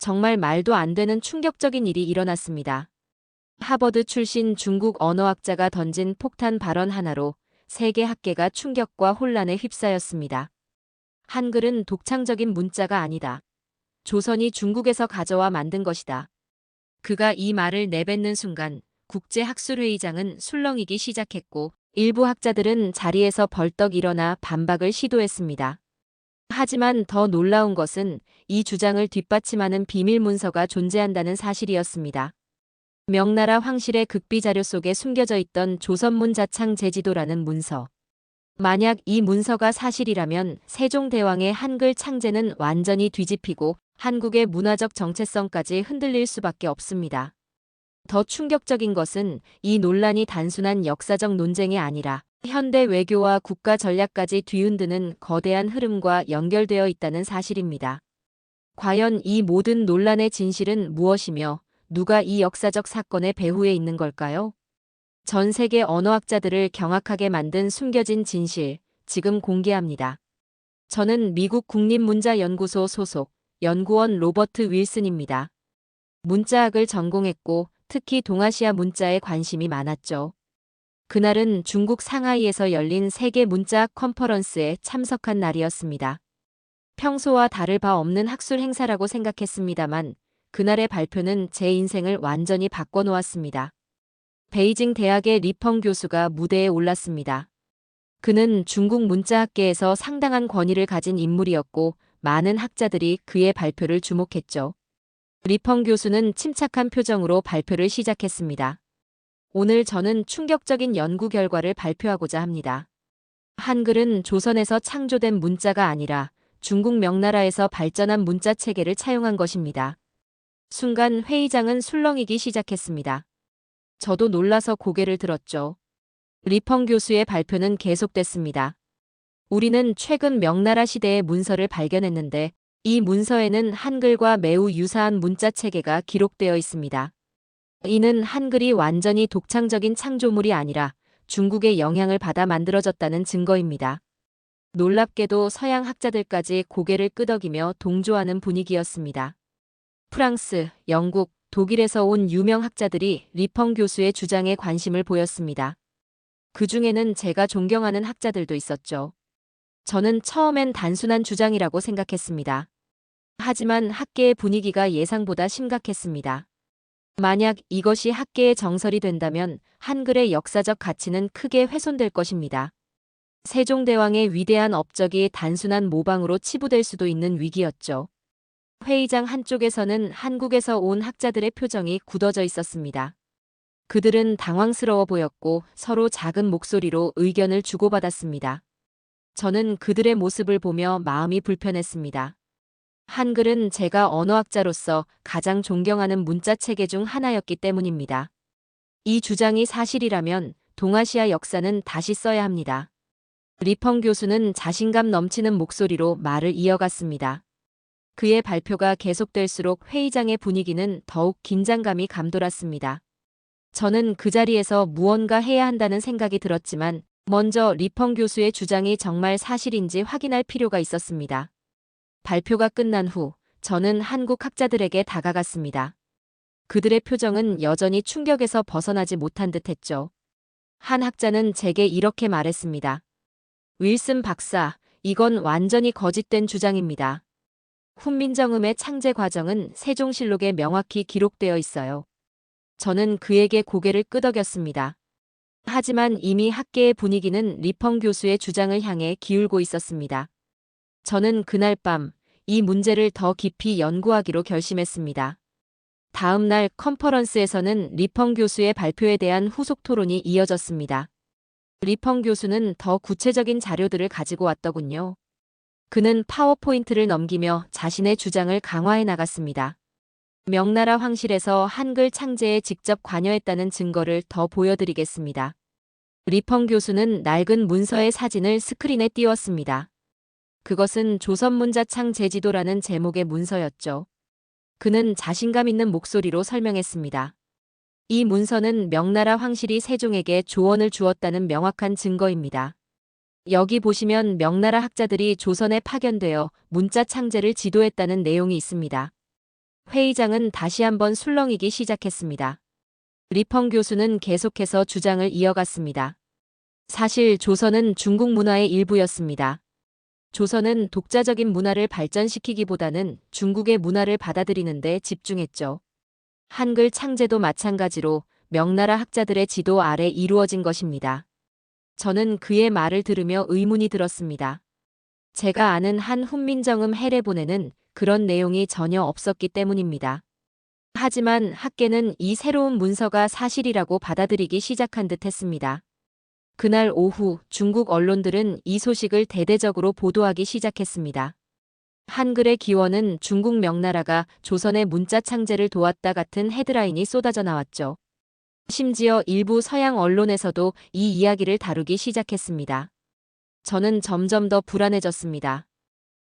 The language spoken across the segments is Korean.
정말 말도 안 되는 충격적인 일이 일어났습니다. 하버드 출신 중국 언어학자가 던진 폭탄 발언 하나로 세계 학계가 충격과 혼란에 휩싸였습니다. 한글은 독창적인 문자가 아니다. 조선이 중국에서 가져와 만든 것이다. 그가 이 말을 내뱉는 순간 국제학술회의장은 술렁이기 시작했고 일부 학자들은 자리에서 벌떡 일어나 반박을 시도했습니다. 하지만 더 놀라운 것은 이 주장을 뒷받침하는 비밀 문서가 존재한다는 사실이었습니다. 명나라 황실의 극비 자료 속에 숨겨져 있던 조선문 자창 제지도라는 문서. 만약 이 문서가 사실이라면 세종대왕의 한글 창제는 완전히 뒤집히고 한국의 문화적 정체성까지 흔들릴 수밖에 없습니다. 더 충격적인 것은 이 논란이 단순한 역사적 논쟁이 아니라 현대 외교와 국가 전략까지 뒤흔드는 거대한 흐름과 연결되어 있다는 사실입니다. 과연 이 모든 논란의 진실은 무엇이며 누가 이 역사적 사건의 배후에 있는 걸까요? 전 세계 언어학자들을 경악하게 만든 숨겨진 진실, 지금 공개합니다. 저는 미국 국립문자연구소 소속 연구원 로버트 윌슨입니다. 문자학을 전공했고 특히 동아시아 문자에 관심이 많았죠. 그날은 중국 상하이에서 열린 세계 문자학 컨퍼런스에 참석한 날이었습니다. 평소와 다를 바 없는 학술 행사라고 생각했습니다만 그날의 발표는 제 인생을 완전히 바꿔놓았습니다. 베이징 대학의 리펑 교수가 무대에 올랐습니다. 그는 중국 문자학계에서 상당한 권위를 가진 인물이었고 많은 학자들이 그의 발표를 주목했죠. 리펑 교수는 침착한 표정으로 발표를 시작했습니다. 오늘 저는 충격적인 연구 결과를 발표하고자 합니다. 한글은 조선에서 창조된 문자가 아니라 중국 명나라에서 발전한 문자 체계를 차용한 것입니다. 순간 회의장은 술렁이기 시작했습니다. 저도 놀라서 고개를 들었죠. 리펑 교수의 발표는 계속됐습니다. 우리는 최근 명나라 시대의 문서를 발견했는데 이 문서에는 한글과 매우 유사한 문자 체계가 기록되어 있습니다. 이는 한글이 완전히 독창적인 창조물이 아니라 중국의 영향을 받아 만들어졌다는 증거입니다. 놀랍게도 서양 학자들까지 고개를 끄덕이며 동조하는 분위기였습니다. 프랑스, 영국, 독일에서 온 유명 학자들이 리펑 교수의 주장에 관심을 보였습니다. 그 중에는 제가 존경하는 학자들도 있었죠. 저는 처음엔 단순한 주장이라고 생각했습니다. 하지만 학계의 분위기가 예상보다 심각했습니다. 만약 이것이 학계의 정설이 된다면 한글의 역사적 가치는 크게 훼손될 것입니다. 세종대왕의 위대한 업적이 단순한 모방으로 치부될 수도 있는 위기였죠. 회의장 한쪽에서는 한국에서 온 학자들의 표정이 굳어져 있었습니다. 그들은 당황스러워 보였고 서로 작은 목소리로 의견을 주고받았습니다. 저는 그들의 모습을 보며 마음이 불편했습니다. 한글은 제가 언어학자로서 가장 존경하는 문자 체계 중 하나였기 때문입니다. 이 주장이 사실이라면 동아시아 역사는 다시 써야 합니다. 리펑 교수는 자신감 넘치는 목소리로 말을 이어갔습니다. 그의 발표가 계속될수록 회의장의 분위기는 더욱 긴장감이 감돌았습니다. 저는 그 자리에서 무언가 해야 한다는 생각이 들었지만 먼저 리펑 교수의 주장이 정말 사실인지 확인할 필요가 있었습니다. 발표가 끝난 후 저는 한국 학자들에게 다가갔습니다. 그들의 표정은 여전히 충격에서 벗어나지 못한 듯했죠. 한 학자는 제게 이렇게 말했습니다. 윌슨 박사, 이건 완전히 거짓된 주장입니다. 훈민정음의 창제 과정은 세종실록에 명확히 기록되어 있어요. 저는 그에게 고개를 끄덕였습니다. 하지만 이미 학계의 분위기는 리펑 교수의 주장을 향해 기울고 있었습니다. 저는 그날 밤 이 문제를 더 깊이 연구하기로 결심했습니다. 다음 날 컨퍼런스에서는 리펑 교수의 발표에 대한 후속 토론이 이어졌습니다. 리펑 교수는 더 구체적인 자료들을 가지고 왔더군요. 그는 파워포인트를 넘기며 자신의 주장을 강화해 나갔습니다. 명나라 황실에서 한글 창제에 직접 관여했다는 증거를 더 보여드리겠습니다. 리펑 교수는 낡은 문서의 사진을 스크린에 띄웠습니다. 그것은 조선문자창 제지도라는 제목의 문서였죠. 그는 자신감 있는 목소리로 설명했습니다. 이 문서는 명나라 황실이 세종에게 조언을 주었다는 명확한 증거입니다. 여기 보시면 명나라 학자들이 조선에 파견되어 문자 창제를 지도했다는 내용이 있습니다. 회의장은 다시 한번 술렁이기 시작했습니다. 리펑 교수는 계속해서 주장을 이어갔습니다. 사실 조선은 중국 문화의 일부였습니다. 조선은 독자적인 문화를 발전시키기보다는 중국의 문화를 받아들이는 데 집중했죠. 한글 창제도 마찬가지로 명나라 학자들의 지도 아래 이루어진 것입니다. 저는 그의 말을 들으며 의문이 들었습니다. 제가 아는 한 훈민정음 해례본에는 그런 내용이 전혀 없었기 때문입니다. 하지만 학계는 이 새로운 문서가 사실이라고 받아들이기 시작한 듯 했습니다. 그날 오후 중국 언론들은 이 소식을 대대적으로 보도하기 시작했습니다. 한글의 기원은 중국 명나라가 조선의 문자 창제를 도왔다 같은 헤드라인이 쏟아져 나왔죠. 심지어 일부 서양 언론에서도 이 이야기를 다루기 시작했습니다. 저는 점점 더 불안해졌습니다.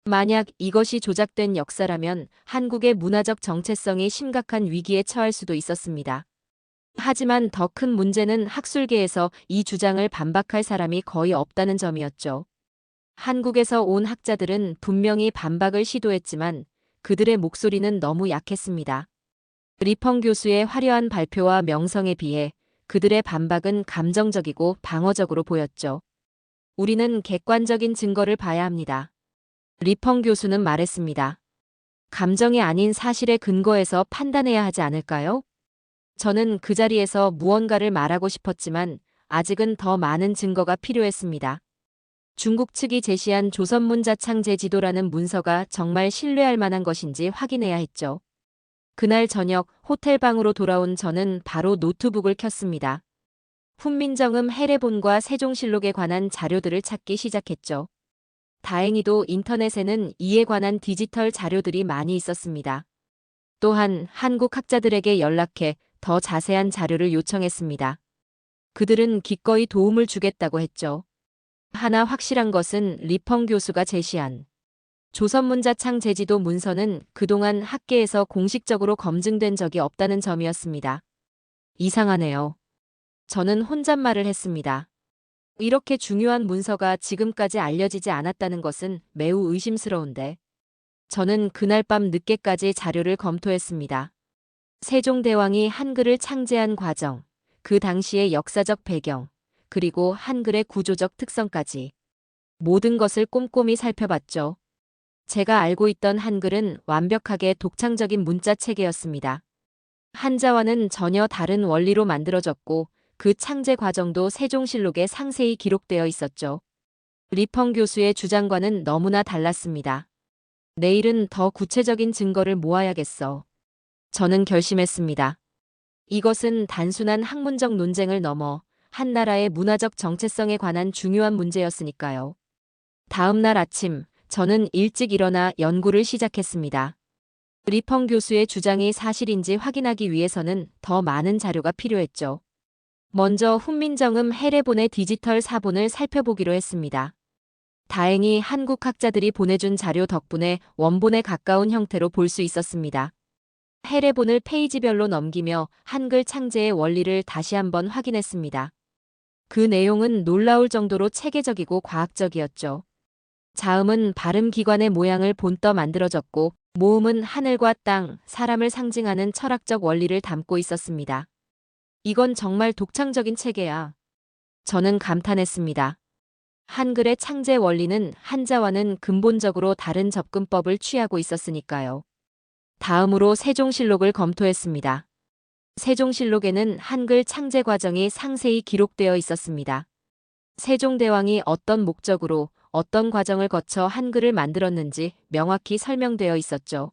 만약 이것이 조작된 역사라면 한국의 문화적 정체성이 심각한 위기에 처할 수도 있었습니다. 하지만 더 큰 문제는 학술계에서 이 주장을 반박할 사람이 거의 없다는 점이었죠. 한국에서 온 학자들은 분명히 반박을 시도했지만 그들의 목소리는 너무 약했습니다. 리펑 교수의 화려한 발표와 명성에 비해 그들의 반박은 감정적이고 방어적으로 보였죠. 우리는 객관적인 증거를 봐야 합니다. 리펑 교수는 말했습니다. 감정이 아닌 사실에 근거해서 판단해야 하지 않을까요? 저는 그 자리에서 무언가를 말하고 싶었지만 아직은 더 많은 증거가 필요했습니다. 중국 측이 제시한 조선문자 창제 지도라는 문서가 정말 신뢰할 만한 것인지 확인해야 했죠. 그날 저녁 호텔방으로 돌아온 저는 바로 노트북을 켰습니다. 훈민정음 해례본과 세종실록에 관한 자료들을 찾기 시작했죠. 다행히도 인터넷에는 이에 관한 디지털 자료들이 많이 있었습니다. 또한 한국 학자들에게 연락해 더 자세한 자료를 요청했습니다. 그들은 기꺼이 도움을 주겠다고 했죠. 하나 확실한 것은 리펑 교수가 제시한 조선문자창 제지도 문서는 그동안 학계에서 공식적으로 검증된 적이 없다는 점이었습니다. 이상하네요. 저는 혼잣말을 했습니다. 이렇게 중요한 문서가 지금까지 알려지지 않았다는 것은 매우 의심스러운데. 저는 그날 밤 늦게까지 자료를 검토했습니다. 세종대왕이 한글을 창제한 과정, 그 당시의 역사적 배경, 그리고 한글의 구조적 특성까지 모든 것을 꼼꼼히 살펴봤죠. 제가 알고 있던 한글은 완벽하게 독창적인 문자 체계였습니다. 한자와는 전혀 다른 원리로 만들어졌고 그 창제 과정도 세종실록에 상세히 기록되어 있었죠. 리펑 교수의 주장과는 너무나 달랐습니다. 내일은 더 구체적인 증거를 모아야겠어. 저는 결심했습니다. 이것은 단순한 학문적 논쟁을 넘어 한 나라의 문화적 정체성에 관한 중요한 문제였으니까요. 다음 날 아침, 저는 일찍 일어나 연구를 시작했습니다. 리펑 교수의 주장이 사실인지 확인하기 위해서는 더 많은 자료가 필요했죠. 먼저 훈민정음 해례본의 디지털 사본을 살펴보기로 했습니다. 다행히 한국 학자들이 보내준 자료 덕분에 원본에 가까운 형태로 볼 수 있었습니다. 해례본을 페이지별로 넘기며 한글 창제의 원리를 다시 한번 확인했습니다. 그 내용은 놀라울 정도로 체계적이고 과학적이었죠. 자음은 발음기관의 모양을 본떠 만들어졌고 모음은 하늘과 땅, 사람을 상징하는 철학적 원리를 담고 있었습니다. 이건 정말 독창적인 체계야. 저는 감탄했습니다. 한글의 창제 원리는 한자와는 근본적으로 다른 접근법을 취하고 있었으니까요. 다음으로 세종실록을 검토했습니다. 세종실록에는 한글 창제 과정이 상세히 기록되어 있었습니다. 세종대왕이 어떤 목적으로 어떤 과정을 거쳐 한글을 만들었는지 명확히 설명되어 있었죠.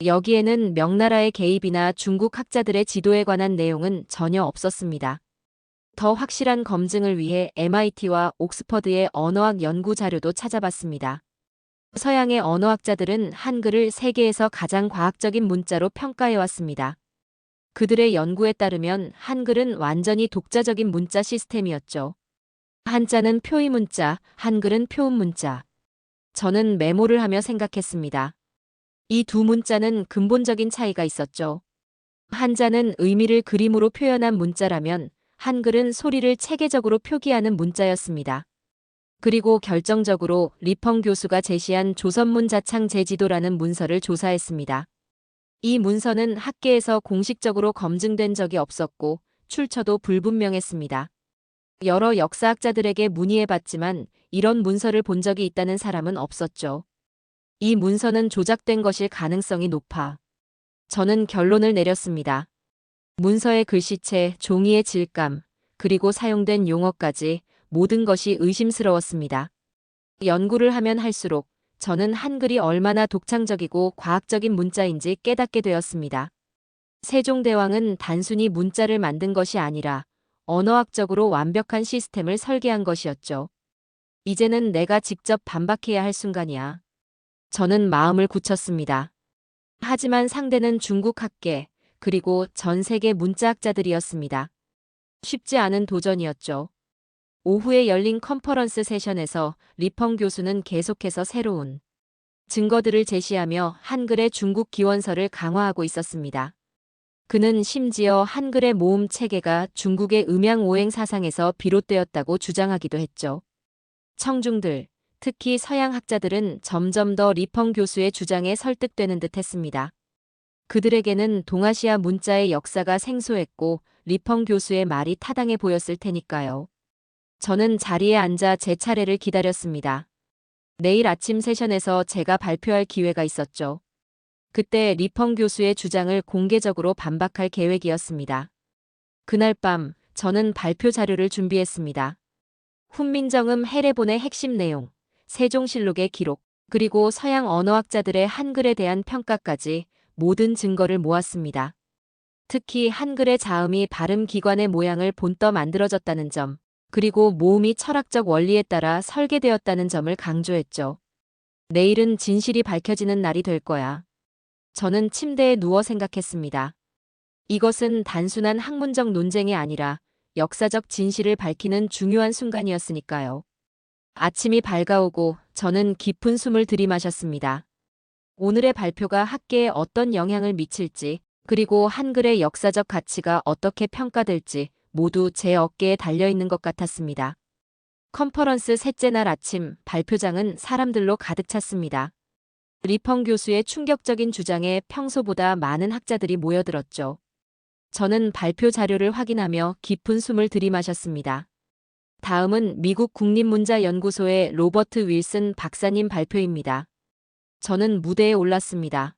여기에는 명나라의 개입이나 중국 학자들의 지도에 관한 내용은 전혀 없었습니다. 더 확실한 검증을 위해 MIT와 옥스퍼드의 언어학 연구 자료도 찾아봤습니다. 서양의 언어학자들은 한글을 세계에서 가장 과학적인 문자로 평가해왔습니다. 그들의 연구에 따르면 한글은 완전히 독자적인 문자 시스템이었죠. 한자는 표의 문자, 한글은 표음 문자. 저는 메모를 하며 생각했습니다. 이 두 문자는 근본적인 차이가 있었죠. 한자는 의미를 그림으로 표현한 문자라면 한글은 소리를 체계적으로 표기하는 문자였습니다. 그리고 결정적으로 리펑 교수가 제시한 조선문자창 제지도라는 문서를 조사했습니다. 이 문서는 학계에서 공식적으로 검증된 적이 없었고 출처도 불분명했습니다. 여러 역사학자들에게 문의해봤지만 이런 문서를 본 적이 있다는 사람은 없었죠. 이 문서는 조작된 것일 가능성이 높아 저는 결론을 내렸습니다. 문서의 글씨체, 종이의 질감, 그리고 사용된 용어까지 모든 것이 의심스러웠습니다. 연구를 하면 할수록 저는 한글이 얼마나 독창적이고 과학적인 문자인지 깨닫게 되었습니다. 세종대왕은 단순히 문자를 만든 것이 아니라 언어학적으로 완벽한 시스템을 설계한 것이었죠. 이제는 내가 직접 반박해야 할 순간이야. 저는 마음을 굳혔습니다. 하지만 상대는 중국 학계, 그리고 전 세계 문자학자들이었습니다. 쉽지 않은 도전이었죠. 오후에 열린 컨퍼런스 세션에서 리펑 교수는 계속해서 새로운 증거들을 제시하며 한글의 중국 기원설을 강화하고 있었습니다. 그는 심지어 한글의 모음 체계가 중국의 음양 오행 사상에서 비롯되었다고 주장하기도 했죠. 청중들, 특히 서양 학자들은 점점 더 리펑 교수의 주장에 설득되는 듯 했습니다. 그들에게는 동아시아 문자의 역사가 생소했고 리펑 교수의 말이 타당해 보였을 테니까요. 저는 자리에 앉아 제 차례를 기다렸습니다. 내일 아침 세션에서 제가 발표할 기회가 있었죠. 그때 리펑 교수의 주장을 공개적으로 반박할 계획이었습니다. 그날 밤 저는 발표 자료를 준비했습니다. 훈민정음 해례본의 핵심 내용, 세종실록의 기록, 그리고 서양 언어학자들의 한글에 대한 평가까지 모든 증거를 모았습니다. 특히 한글의 자음이 발음 기관의 모양을 본떠 만들어졌다는 점, 그리고 모음이 철학적 원리에 따라 설계되었다는 점을 강조했죠. 내일은 진실이 밝혀지는 날이 될 거야. 저는 침대에 누워 생각했습니다. 이것은 단순한 학문적 논쟁이 아니라 역사적 진실을 밝히는 중요한 순간이었으니까요. 아침이 밝아오고 저는 깊은 숨을 들이마셨습니다. 오늘의 발표가 학계에 어떤 영향을 미칠지, 그리고 한글의 역사적 가치가 어떻게 평가될지 모두 제 어깨에 달려있는 것 같았습니다. 컨퍼런스 셋째 날 아침 발표장은 사람들로 가득 찼습니다. 리펑 교수의 충격적인 주장에 평소보다 많은 학자들이 모여들었죠. 저는 발표 자료를 확인하며 깊은 숨을 들이마셨습니다. 다음은 미국 국립문자연구소의 로버트 윌슨 박사님 발표입니다. 저는 무대에 올랐습니다.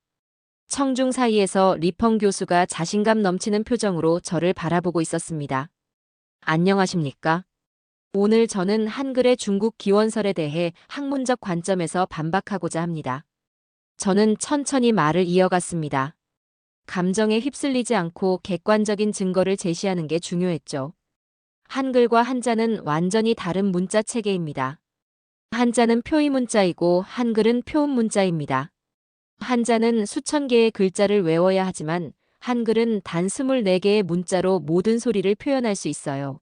청중 사이에서 리펑 교수가 자신감 넘치는 표정으로 저를 바라보고 있었습니다. 안녕하십니까? 오늘 저는 한글의 중국 기원설에 대해 학문적 관점에서 반박하고자 합니다. 저는 천천히 말을 이어갔습니다. 감정에 휩쓸리지 않고 객관적인 증거를 제시하는 게 중요했죠. 한글과 한자는 완전히 다른 문자 체계입니다. 한자는 표의 문자이고 한글은 표음 문자입니다. 한자는 수천 개의 글자를 외워야 하지만 한글은 단 24개의 문자로 모든 소리를 표현할 수 있어요.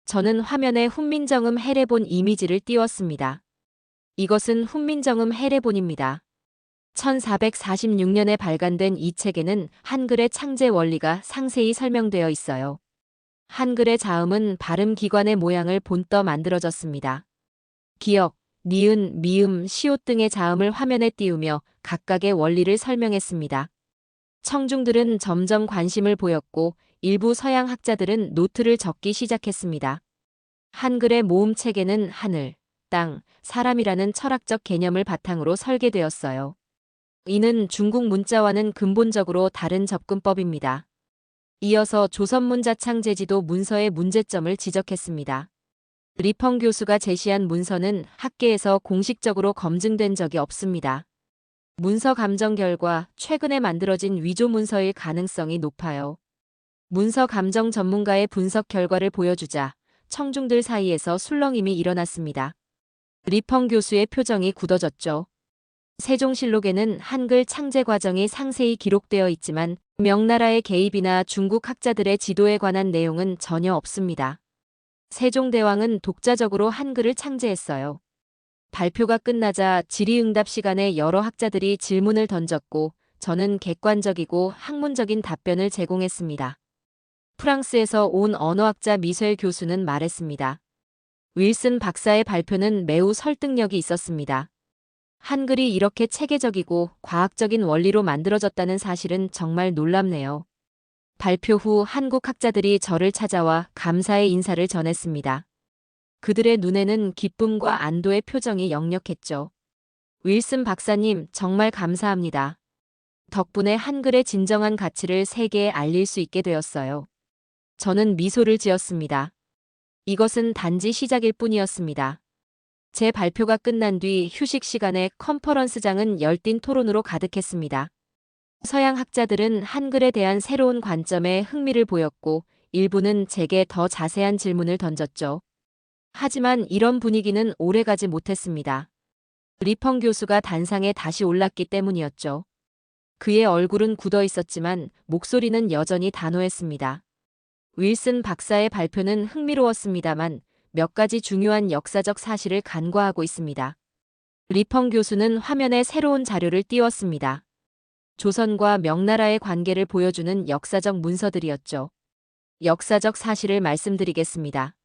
저는 화면에 훈민정음 해례본 이미지를 띄웠습니다. 이것은 훈민정음 해례본입니다. 1446년에 발간된 이 책에는 한글의 창제 원리가 상세히 설명되어 있어요. 한글의 자음은 발음 기관의 모양을 본떠 만들어졌습니다. 기역, 니은, 미음, 시옷 등의 자음을 화면에 띄우며 각각의 원리를 설명했습니다. 청중들은 점점 관심을 보였고 일부 서양 학자들은 노트를 적기 시작했습니다. 한글의 모음 체계는 하늘, 땅, 사람이라는 철학적 개념을 바탕으로 설계되었어요. 이는 중국 문자와는 근본적으로 다른 접근법입니다. 이어서 조선문자창 제지도 문서의 문제점을 지적했습니다. 리펑 교수가 제시한 문서는 학계에서 공식적으로 검증된 적이 없습니다. 문서 감정 결과 최근에 만들어진 위조 문서일 가능성이 높아요. 문서 감정 전문가의 분석 결과를 보여주자 청중들 사이에서 술렁임이 일어났습니다. 리펑 교수의 표정이 굳어졌죠. 세종실록에는 한글 창제 과정이 상세히 기록되어 있지만 명나라의 개입이나 중국 학자들의 지도에 관한 내용은 전혀 없습니다. 세종대왕은 독자적으로 한글을 창제했어요. 발표가 끝나자 질의응답 시간에 여러 학자들이 질문을 던졌고 저는 객관적이고 학문적인 답변을 제공했습니다. 프랑스에서 온 언어학자 미셸 교수는 말했습니다. 윌슨 박사의 발표는 매우 설득력이 있었습니다. 한글이 이렇게 체계적이고 과학적인 원리로 만들어졌다는 사실은 정말 놀랍네요. 발표 후 한국 학자들이 저를 찾아와 감사의 인사를 전했습니다. 그들의 눈에는 기쁨과 안도의 표정이 역력했죠. 윌슨 박사님, 정말 감사합니다. 덕분에 한글의 진정한 가치를 세계에 알릴 수 있게 되었어요. 저는 미소를 지었습니다. 이것은 단지 시작일 뿐이었습니다. 제 발표가 끝난 뒤 휴식 시간에 컨퍼런스장은 열띤 토론으로 가득했습니다. 서양 학자들은 한글에 대한 새로운 관점에 흥미를 보였고 일부는 제게 더 자세한 질문을 던졌죠. 하지만 이런 분위기는 오래가지 못했습니다. 리펑 교수가 단상에 다시 올랐기 때문이었죠. 그의 얼굴은 굳어 있었지만 목소리는 여전히 단호했습니다. 윌슨 박사의 발표는 흥미로웠습니다만 몇 가지 중요한 역사적 사실을 간과하고 있습니다. 리펑 교수는 화면에 새로운 자료를 띄웠습니다. 조선과 명나라의 관계를 보여주는 역사적 문서들이었죠. 역사적 사실을 말씀드리겠습니다.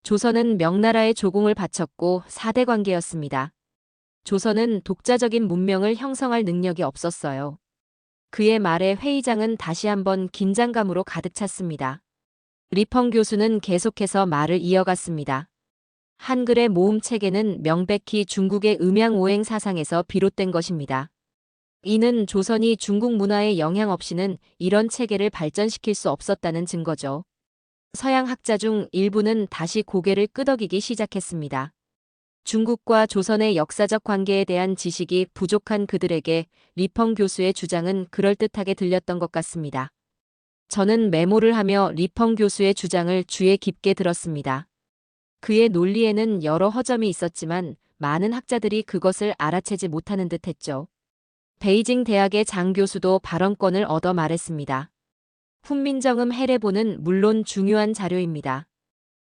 조선은 명나라에 조공을 바쳤고 4대 관계였습니다. 조선은 독자적인 문명을 형성할 능력이 없었어요. 그의 말에 회의장은 다시 한번 긴장감으로 가득 찼습니다. 리펑 교수는 계속해서 말을 이어갔습니다. 한글의 모음 체계는 명백히 중국의 음양오행 사상에서 비롯된 것입니다. 이는 조선이 중국 문화의 영향 없이는 이런 체계를 발전시킬 수 없었다는 증거죠. 서양 학자 중 일부는 다시 고개를 끄덕이기 시작했습니다. 중국과 조선의 역사적 관계에 대한 지식이 부족한 그들에게 리펑 교수의 주장은 그럴듯하게 들렸던 것 같습니다. 저는 메모를 하며 리펑 교수의 주장을 귀에 깊게 들었습니다. 그의 논리에는 여러 허점이 있었지만 많은 학자들이 그것을 알아채지 못하는 듯했죠. 베이징 대학의 장 교수도 발언권을 얻어 말했습니다. 훈민정음 해례본은 물론 중요한 자료입니다.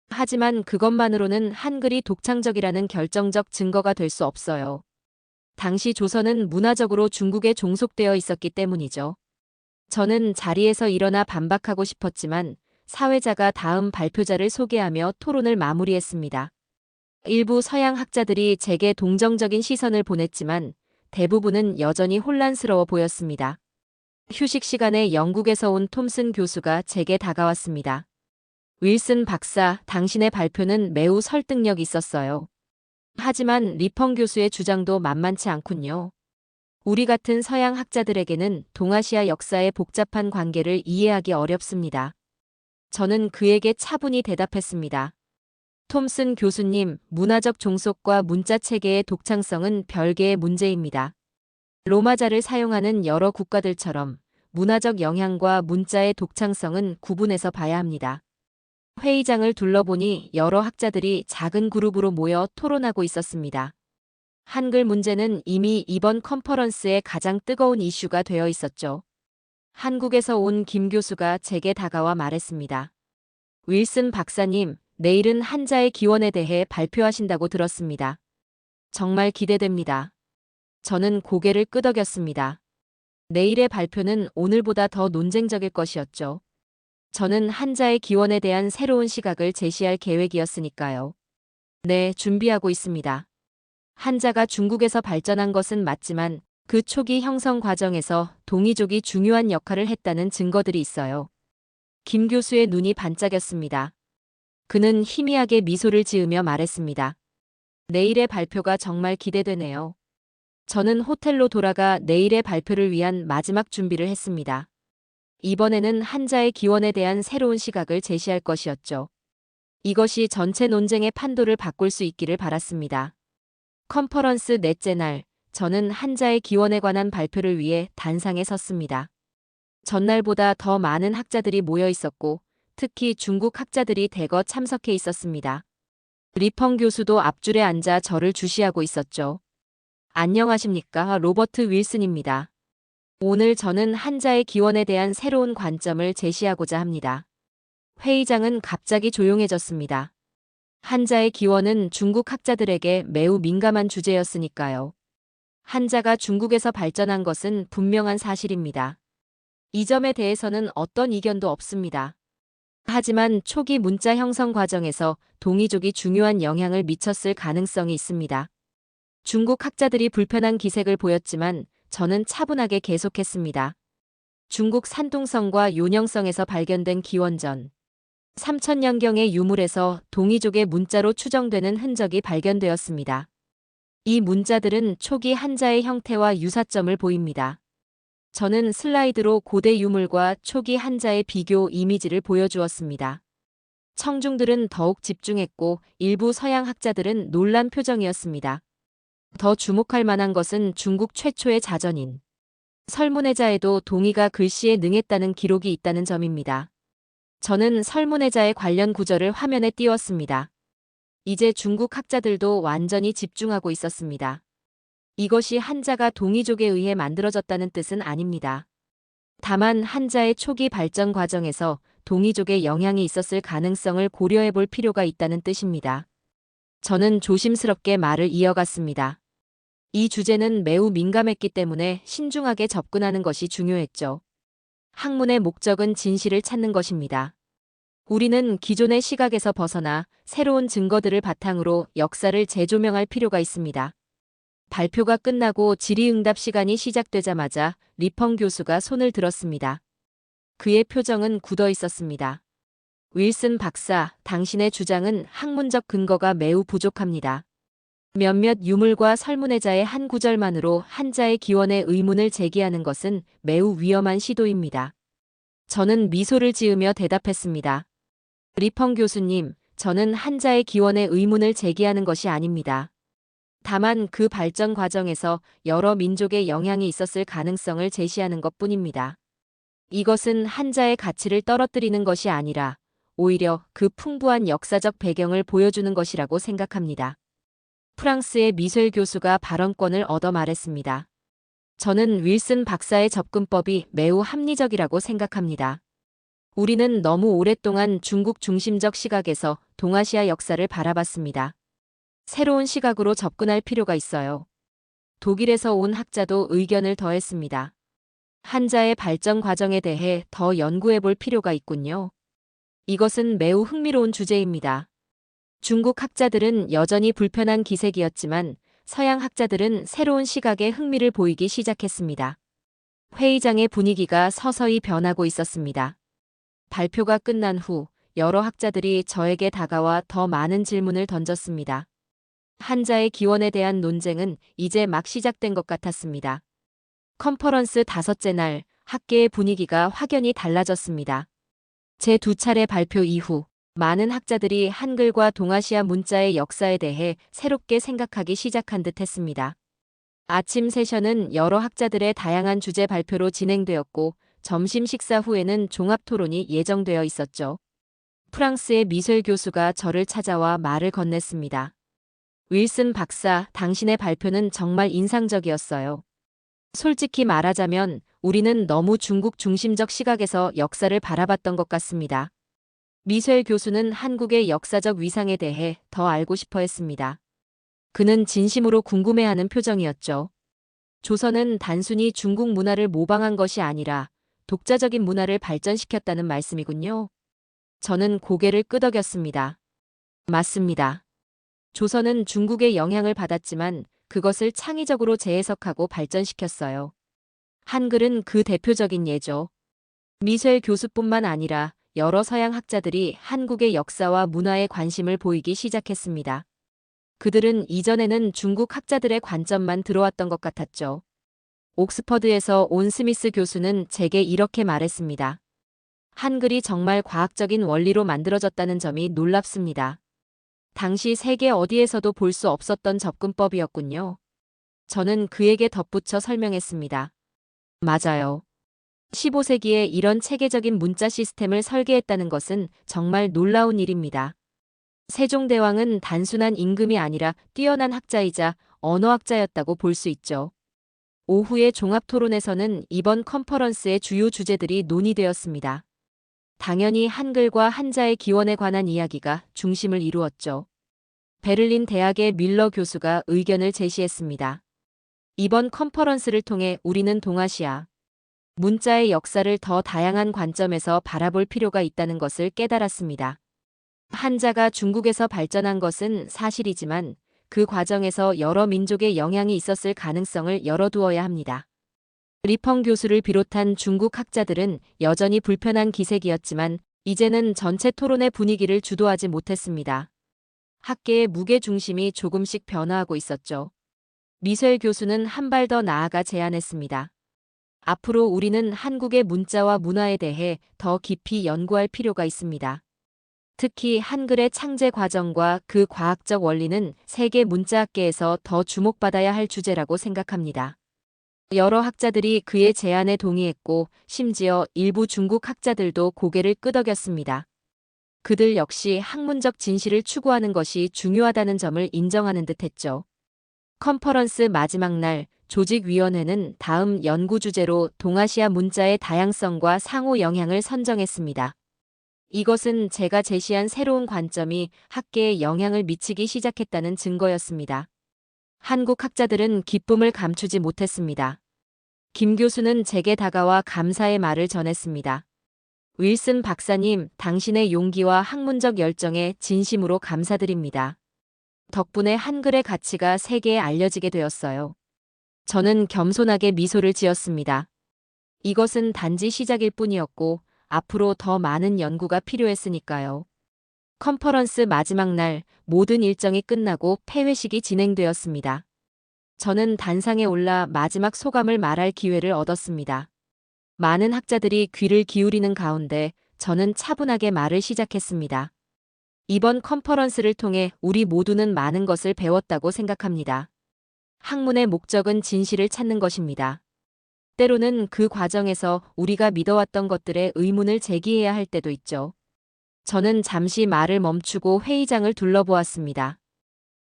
하지만 그것만으로는 한글이 독창적이라는 결정적 증거가 될 수 없어요. 당시 조선은 문화적으로 중국에 종속되어 있었기 때문이죠. 저는 자리에서 일어나 반박하고 싶었지만 사회자가 다음 발표자를 소개하며 토론을 마무리했습니다. 일부 서양 학자들이 제게 동정적인 시선을 보냈지만 대부분은 여전히 혼란스러워 보였습니다. 휴식 시간에 영국에서 온 톰슨 교수가 제게 다가왔습니다. 윌슨 박사, 당신의 발표는 매우 설득력 있었어요. 하지만 리펑 교수의 주장도 만만치 않군요. 우리 같은 서양 학자들에게는 동아시아 역사의 복잡한 관계를 이해하기 어렵습니다. 저는 그에게 차분히 대답했습니다. 톰슨 교수님, 문화적 종속과 문자 체계의 독창성은 별개의 문제입니다. 로마자를 사용하는 여러 국가들처럼 문화적 영향과 문자의 독창성은 구분해서 봐야 합니다. 회의장을 둘러보니 여러 학자들이 작은 그룹으로 모여 토론하고 있었습니다. 한글 문제는 이미 이번 컨퍼런스의 가장 뜨거운 이슈가 되어 있었죠. 한국에서 온 김 교수가 제게 다가와 말했습니다. 윌슨 박사님, 내일은 한자의 기원에 대해 발표하신다고 들었습니다. 정말 기대됩니다. 저는 고개를 끄덕였습니다. 내일의 발표는 오늘보다 더 논쟁적일 것이었죠. 저는 한자의 기원에 대한 새로운 시각을 제시할 계획이었으니까요. 네, 준비하고 있습니다. 한자가 중국에서 발전한 것은 맞지만 그 초기 형성 과정에서 동이족이 중요한 역할을 했다는 증거들이 있어요. 김 교수의 눈이 반짝였습니다. 그는 희미하게 미소를 지으며 말했습니다. 내일의 발표가 정말 기대되네요. 저는 호텔로 돌아가 내일의 발표를 위한 마지막 준비를 했습니다. 이번에는 한자의 기원에 대한 새로운 시각을 제시할 것이었죠. 이것이 전체 논쟁의 판도를 바꿀 수 있기를 바랐습니다. 컨퍼런스 넷째 날, 저는 한자의 기원에 관한 발표를 위해 단상에 섰습니다. 전날보다 더 많은 학자들이 모여 있었고, 특히 중국 학자들이 대거 참석해 있었습니다. 리펑 교수도 앞줄에 앉아 저를 주시하고 있었죠. 안녕하십니까, 로버트 윌슨입니다. 오늘 저는 한자의 기원에 대한 새로운 관점을 제시하고자 합니다. 회의장은 갑자기 조용해졌습니다. 한자의 기원은 중국 학자들에게 매우 민감한 주제였으니까요. 한자가 중국에서 발전한 것은 분명한 사실입니다. 이 점에 대해서는 어떤 이견도 없습니다. 하지만 초기 문자 형성 과정에서 동이족이 중요한 영향을 미쳤을 가능성이 있습니다. 중국 학자들이 불편한 기색을 보였지만 저는 차분하게 계속했습니다. 중국 산둥성과 요녕성에서 발견된 기원전 3000년경의 유물에서 동이족의 문자로 추정되는 흔적이 발견되었습니다. 이 문자들은 초기 한자의 형태와 유사점을 보입니다. 저는 슬라이드로 고대 유물과 초기 한자의 비교 이미지를 보여주었습니다. 청중들은 더욱 집중했고 일부 서양 학자들은 놀란 표정이었습니다. 더 주목할 만한 것은 중국 최초의 자전인 설문해자에도 동이가 글씨에 능했다는 기록이 있다는 점입니다. 저는 설문해자의 관련 구절을 화면에 띄웠습니다. 이제 중국 학자들도 완전히 집중하고 있었습니다. 이것이 한자가 동이족에 의해 만들어졌다는 뜻은 아닙니다. 다만 한자의 초기 발전 과정에서 동이족의 영향이 있었을 가능성을 고려해 볼 필요가 있다는 뜻입니다. 저는 조심스럽게 말을 이어갔습니다. 이 주제는 매우 민감했기 때문에 신중하게 접근하는 것이 중요했죠. 학문의 목적은 진실을 찾는 것입니다. 우리는 기존의 시각에서 벗어나 새로운 증거들을 바탕으로 역사를 재조명할 필요가 있습니다. 발표가 끝나고 질의응답 시간이 시작되자마자 리펑 교수가 손을 들었습니다. 그의 표정은 굳어 있었습니다. 윌슨 박사, 당신의 주장은 학문적 근거가 매우 부족합니다. 몇몇 유물과 설문해자의 한 구절만으로 한자의 기원의 의문을 제기하는 것은 매우 위험한 시도입니다. 저는 미소를 지으며 대답했습니다. 리펑 교수님, 저는 한자의 기원의 의문을 제기하는 것이 아닙니다. 다만 그 발전 과정에서 여러 민족의 영향이 있었을 가능성을 제시하는 것뿐입니다. 이것은 한자의 가치를 떨어뜨리는 것이 아니라 오히려 그 풍부한 역사적 배경을 보여주는 것이라고 생각합니다. 프랑스의 미셸 교수가 발언권을 얻어 말했습니다. 저는 윌슨 박사의 접근법이 매우 합리적이라고 생각합니다. 우리는 너무 오랫동안 중국 중심적 시각에서 동아시아 역사를 바라봤습니다. 새로운 시각으로 접근할 필요가 있어요. 독일에서 온 학자도 의견을 더했습니다. 한자의 발전 과정에 대해 더 연구해 볼 필요가 있군요. 이것은 매우 흥미로운 주제입니다. 중국 학자들은 여전히 불편한 기색이었지만 서양 학자들은 새로운 시각에 흥미를 보이기 시작했습니다. 회의장의 분위기가 서서히 변하고 있었습니다. 발표가 끝난 후 여러 학자들이 저에게 다가와 더 많은 질문을 던졌습니다. 한자의 기원에 대한 논쟁은 이제 막 시작된 것 같았습니다. 컨퍼런스 5째 날 학계의 분위기가 확연히 달라졌습니다. 제 2차례 발표 이후 많은 학자들이 한글과 동아시아 문자의 역사에 대해 새롭게 생각하기 시작한 듯 했습니다. 아침 세션은 여러 학자들의 다양한 주제 발표로 진행되었고 점심 식사 후에는 종합 토론이 예정되어 있었죠. 프랑스의 미셸 교수가 저를 찾아와 말을 건넸습니다. 윌슨 박사, 당신의 발표는 정말 인상적이었어요. 솔직히 말하자면 우리는 너무 중국 중심적 시각에서 역사를 바라봤던 것 같습니다. 미셸 교수는 한국의 역사적 위상에 대해 더 알고 싶어 했습니다. 그는 진심으로 궁금해하는 표정이었죠. 조선은 단순히 중국 문화를 모방한 것이 아니라 독자적인 문화를 발전시켰다는 말씀이군요. 저는 고개를 끄덕였습니다. 맞습니다. 조선은 중국의 영향을 받았지만 그것을 창의적으로 재해석하고 발전시켰어요. 한글은 그 대표적인 예죠. 미셸 교수뿐만 아니라 여러 서양 학자들이 한국의 역사와 문화에 관심을 보이기 시작했습니다. 그들은 이전에는 중국 학자들의 관점만 들어왔던 것 같았죠. 옥스퍼드에서 온 스미스 교수는 제게 이렇게 말했습니다. 한글이 정말 과학적인 원리로 만들어졌다는 점이 놀랍습니다. 당시 세계 어디에서도 볼 수 없었던 접근법이었군요. 저는 그에게 덧붙여 설명했습니다. 맞아요. 15세기에 이런 체계적인 문자 시스템을 설계했다는 것은 정말 놀라운 일입니다. 세종대왕은 단순한 임금이 아니라 뛰어난 학자이자 언어학자였다고 볼 수 있죠. 오후의 종합토론에서는 이번 컨퍼런스의 주요 주제들이 논의되었습니다. 당연히 한글과 한자의 기원에 관한 이야기가 중심을 이루었죠. 베를린 대학의 뮬러 교수가 의견을 제시했습니다. 이번 컨퍼런스를 통해 우리는 동아시아 문자의 역사를 더 다양한 관점에서 바라볼 필요가 있다는 것을 깨달았습니다. 한자가 중국에서 발전한 것은 사실이지만 그 과정에서 여러 민족의 영향이 있었을 가능성을 열어두어야 합니다. 리펑 교수를 비롯한 중국 학자들은 여전히 불편한 기색이었지만 이제는 전체 토론의 분위기를 주도하지 못했습니다. 학계의 무게 중심이 조금씩 변화하고 있었죠. 미셀 교수는 한 발 더 나아가 제안했습니다. 앞으로 우리는 한국의 문자와 문화에 대해 더 깊이 연구할 필요가 있습니다. 특히 한글의 창제 과정과 그 과학적 원리는 세계 문자학계에서 더 주목받아야 할 주제라고 생각합니다. 여러 학자들이 그의 제안에 동의했고 심지어 일부 중국 학자들도 고개를 끄덕였습니다. 그들 역시 학문적 진실을 추구하는 것이 중요하다는 점을 인정하는 듯했죠. 컨퍼런스 마지막 날 조직위원회는 다음 연구 주제로 동아시아 문자의 다양성과 상호 영향을 선정했습니다. 이것은 제가 제시한 새로운 관점이 학계에 영향을 미치기 시작했다는 증거였습니다. 한국 학자들은 기쁨을 감추지 못했습니다. 김 교수는 제게 다가와 감사의 말을 전했습니다. 윌슨 박사님, 당신의 용기와 학문적 열정에 진심으로 감사드립니다. 덕분에 한글의 가치가 세계에 알려지게 되었어요. 저는 겸손하게 미소를 지었습니다. 이것은 단지 시작일 뿐이었고 앞으로 더 많은 연구가 필요했으니까요. 컨퍼런스 마지막 날 모든 일정이 끝나고 폐회식이 진행되었습니다. 저는 단상에 올라 마지막 소감을 말할 기회를 얻었습니다. 많은 학자들이 귀를 기울이는 가운데 저는 차분하게 말을 시작했습니다. 이번 컨퍼런스를 통해 우리 모두는 많은 것을 배웠다고 생각합니다. 학문의 목적은 진실을 찾는 것입니다. 때로는 그 과정에서 우리가 믿어왔던 것들에 의문을 제기해야 할 때도 있죠. 저는 잠시 말을 멈추고 회의장을 둘러보았습니다.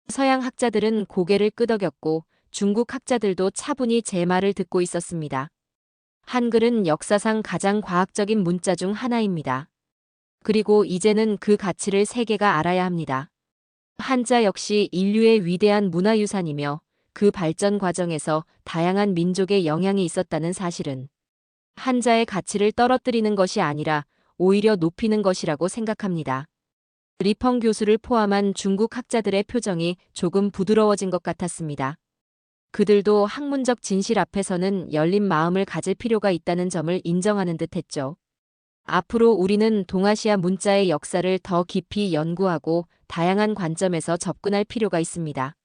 서양 학자들은 고개를 끄덕였고 중국 학자들도 차분히 제 말을 듣고 있었습니다. 한글은 역사상 가장 과학적인 문자 중 하나입니다. 그리고 이제는 그 가치를 세계가 알아야 합니다. 한자 역시 인류의 위대한 문화유산이며 그 발전 과정에서 다양한 민족의 영향이 있었다는 사실은 한자의 가치를 떨어뜨리는 것이 아니라 오히려 높이는 것이라고 생각합니다. 리펑 교수를 포함한 중국 학자들의 표정이 조금 부드러워진 것 같았습니다. 그들도 학문적 진실 앞에서는 열린 마음을 가질 필요가 있다는 점을 인정하는 듯했죠. 앞으로 우리는 동아시아 문자의 역사를 더 깊이 연구하고 다양한 관점에서 접근할 필요가 있습니다.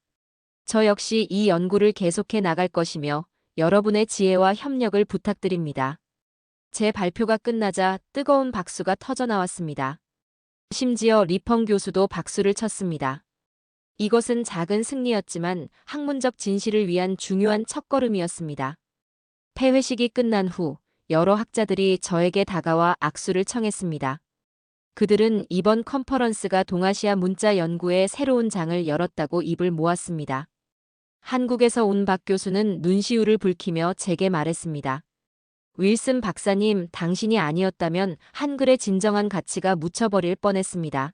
저 역시 이 연구를 계속해 나갈 것이며 여러분의 지혜와 협력을 부탁드립니다. 제 발표가 끝나자 뜨거운 박수가 터져나왔습니다. 심지어 리펑 교수도 박수를 쳤습니다. 이것은 작은 승리였지만 학문적 진실을 위한 중요한 첫걸음이었습니다. 폐회식이 끝난 후 여러 학자들이 저에게 다가와 악수를 청했습니다. 그들은 이번 컨퍼런스가 동아시아 문자 연구의 새로운 장을 열었다고 입을 모았습니다. 한국에서 온 박 교수는 눈시울을 붉히며 제게 말했습니다. 윌슨 박사님, 당신이 아니었다면 한글의 진정한 가치가 묻혀버릴 뻔했습니다.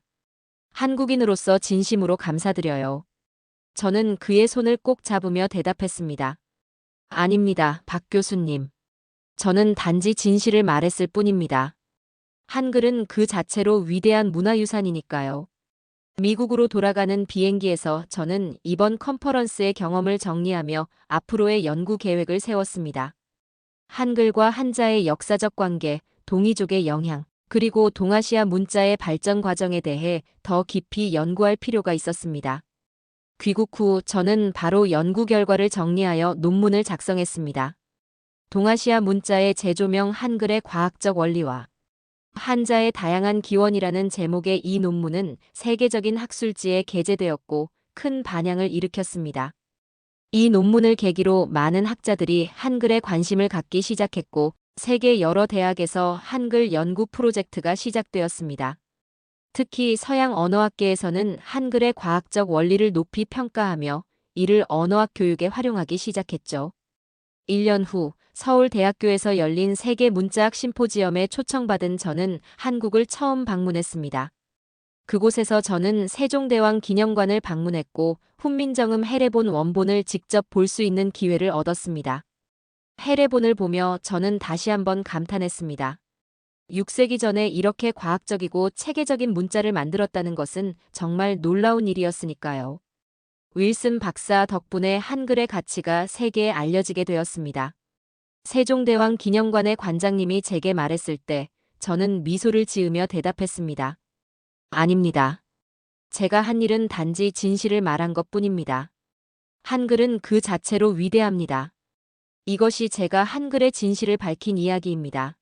한국인으로서 진심으로 감사드려요. 저는 그의 손을 꼭 잡으며 대답했습니다. 아닙니다, 박 교수님. 저는 단지 진실을 말했을 뿐입니다. 한글은 그 자체로 위대한 문화유산이니까요. 미국으로 돌아가는 비행기에서 저는 이번 컨퍼런스의 경험을 정리하며 앞으로의 연구 계획을 세웠습니다. 한글과 한자의 역사적 관계, 동이족의 영향, 그리고 동아시아 문자의 발전 과정에 대해 더 깊이 연구할 필요가 있었습니다. 귀국 후 저는 바로 연구 결과를 정리하여 논문을 작성했습니다. 동아시아 문자의 재조명 한글의 과학적 원리와 한자의 다양한 기원이라는 제목의 이 논문은 세계적인 학술지에 게재되었고 큰 반향을 일으켰습니다. 이 논문을 계기로 많은 학자들이 한글에 관심을 갖기 시작했고 세계 여러 대학에서 한글 연구 프로젝트가 시작되었습니다. 특히 서양 언어학계에서는 한글의 과학적 원리를 높이 평가하며 이를 언어학 교육에 활용하기 시작했죠. 1년 후 서울대학교에서 열린 세계 문자학 심포지엄에 초청받은 저는 한국을 처음 방문했습니다. 그곳에서 저는 세종대왕 기념관을 방문했고 훈민정음 해례본 원본을 직접 볼 수 있는 기회를 얻었습니다. 해례본을 보며 저는 다시 한번 감탄했습니다. 6세기 전에 이렇게 과학적이고 체계적인 문자를 만들었다는 것은 정말 놀라운 일이었으니까요. 윌슨 박사 덕분에 한글의 가치가 세계에 알려지게 되었습니다. 세종대왕 기념관의 관장님이 제게 말했을 때 저는 미소를 지으며 대답했습니다. 아닙니다. 제가 한 일은 단지 진실을 말한 것뿐입니다. 한글은 그 자체로 위대합니다. 이것이 제가 한글의 진실을 밝힌 이야기입니다.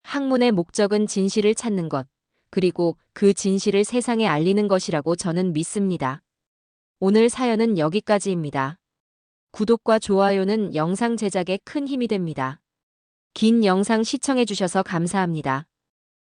학문의 목적은 진실을 찾는 것, 그리고 그 진실을 세상에 알리는 것이라고 저는 믿습니다. 오늘 사연은 여기까지입니다. 구독과 좋아요는 영상 제작에 큰 힘이 됩니다. 긴 영상 시청해주셔서 감사합니다.